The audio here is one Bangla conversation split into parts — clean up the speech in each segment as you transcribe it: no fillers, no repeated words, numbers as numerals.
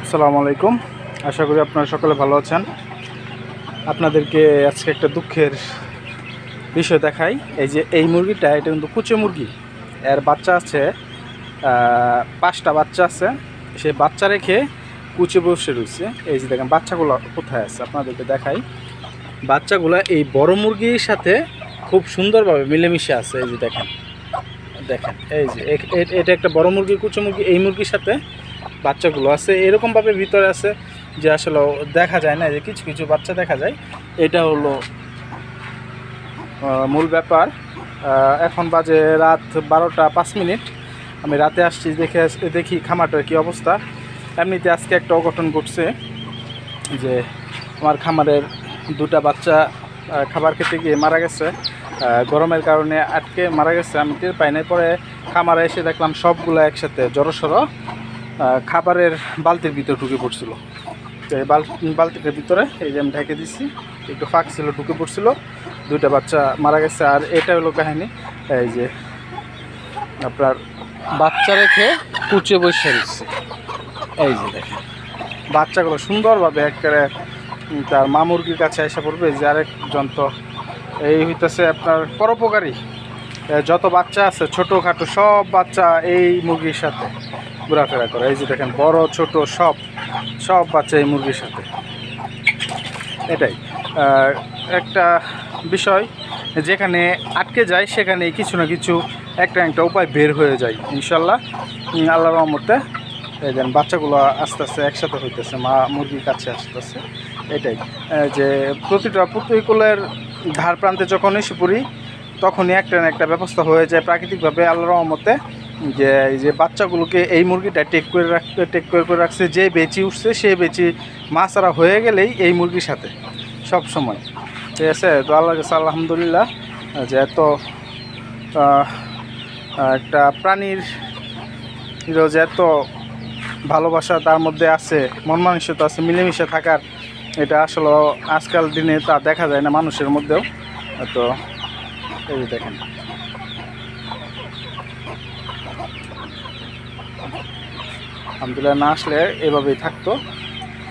আসসালামু আলাইকুম। আশা করি আপনারা সকলে ভালো আছেন। আপনাদেরকে আজকে একটা দুঃখের বিষয় দেখাই। এই যে এই মুরগিটা, এটা কিন্তু কুচে মুরগি। এর বাচ্চা আছে, 5টা বাচ্চা আছে। সে বাচ্চা রেখে কুচে বসে রয়েছে। এই যে দেখেন বাচ্চাগুলো কোথায় আছে, আপনাদেরকে দেখাই। বাচ্চাগুলো এই বড় মুরগির সাথে খুব সুন্দরভাবে মিলেমিশে আছে। এই যে দেখেন দেখেন এই যে এটা একটা বড় মুরগি, কুচে মুরগি। এই মুরগির সাথে বাচ্চাগুলো আছে এরকমভাবে ভিতরে আছে যে আসলে দেখা যায় না, যে কিছু কিছু বাচ্চা দেখা যায়। এটা হলো মূল ব্যাপার। এখন বাজে রাত 12টা 5 মিনিট। আমি রাতে আসছি, দেখি খামারটার কী অবস্থা। এমনিতে আজকে একটা অঘটন ঘটছে যে আমার খামারের 2টা বাচ্চা খাবার খেতে গিয়ে মারা গেছে। গরমের কারণে আটকে মারা গেছে। আমি টের পাই নাই। পরে খামারে এসে দেখলাম সবগুলো একসাথে জড়সড় খাবারের বালতির ভিতরে ঢুকে পড়ছিল। তো এই বালতিটার ভিতরে এই যে আমি ঢেকে দিচ্ছি, একটু ফাঁক ছিল, ঢুকে পড়ছিল। 2টা বাচ্চা মারা গেছে। আর এটা হলো কাহিনী। এই যে আপনার বাচ্চা রেখে কুচে বসে দিচ্ছে। এই যে দেখেন বাচ্চাগুলো সুন্দরভাবে একেবারে তার মা মুরগির কাছে এসে পড়বে। যে আরেকজন তো এই হইতেছে আপনার পরোপকারী। যত বাচ্চা আছে ছোটোখাটো সব বাচ্চা এই মুরগির সাথে ঘোরাফেরা করে। এই যে দেখেন বড় ছোট সব বাচ্চা এই মুরগির সাথে। এটাই একটা বিষয়, যেখানে আটকে যায় সেখানে কিছু না কিছু একটা উপায় বের হয়ে যায় ইনশাল্লাহ, আল্লাহর রহমতে। এই যেন বাচ্চাগুলো আস্তে আস্তে একসাথে হইতেছে, মা মুরগির কাছে আসতেছে। এটাই যে প্রতিকূলের ধার প্রান্তে যখন এসে পড়ি তখনই একটা না একটা ব্যবস্থা হয়ে যায় প্রাকৃতিকভাবে আল্লাহর রহমতে। যে এই যে বাচ্চাগুলোকে এই মুরগিটা টেক করে রাখছে, যে বেচি উঠছে সে বেচি মাছারা হয়ে গেলেই এই মুরগির সাথে সব সময়। ঠিক আছে, তো আল্লাহর কাছে আলহামদুলিল্লাহ যে এত একটা প্রাণীর যে এত ভালোবাসা তার মধ্যে আছে, মন মানসিকতা আছে, মিলেমিশে থাকার, এটা আসলে আজকাল দিনে তা দেখা যায় না মানুষের মধ্যেও। তো এই যে দেখেন আলহামদুলিল্লাহ, না আসলে এভাবেই থাকতো।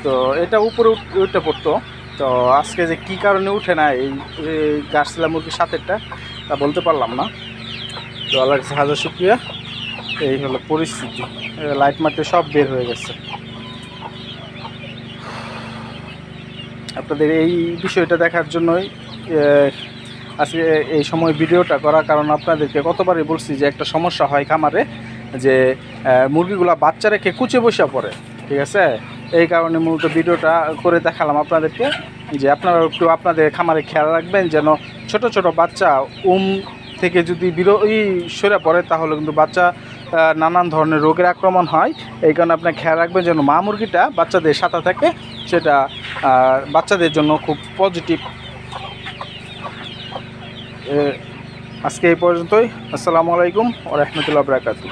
তো এটা উপরে উঠে পড়তো। তো আজকে যে কী কারণে উঠে না এই গাছলা মুরগির সাথেরটা, তা বলতে পারলাম না। তো আল্লাহর কাছে হাজার শুকরিয়া। এই হলো পরিস্থিতি। লাইট মারতে সব বের হয়ে গেছে। আপনাদের এই বিষয়টা দেখার জন্যই আজকে এই সময় ভিডিওটা করা। কারণ আপনাদেরকে কতবারই বলছি যে একটা সমস্যা হয় খামারে, যে মুরগিগুলা বাচ্চা রেখে কুচে বসে পড়ে। ঠিক আছে, এই কারণে মূলত ভিডিওটা করে দেখালাম আপনাদেরকে, যে আপনারা একটু আপনাদের খামারে খেয়াল রাখবেন যেন ছোট ছোট বাচ্চা থেকে যদি সরে পড়ে তাহলে কিন্তু বাচ্চা নানান ধরনের রোগের আক্রমণ হয়। এই কারণে আপনি খেয়াল রাখবেন যেন মা মুরগিটা বাচ্চাদের সাথে থাকে, সেটা বাচ্চাদের জন্য খুব পজিটিভ। আজকে এই পর্যন্তই। আসসালামু আলাইকুম ওয়া রাহমাতুল্লাহি ওয়া বারাকাতুহু।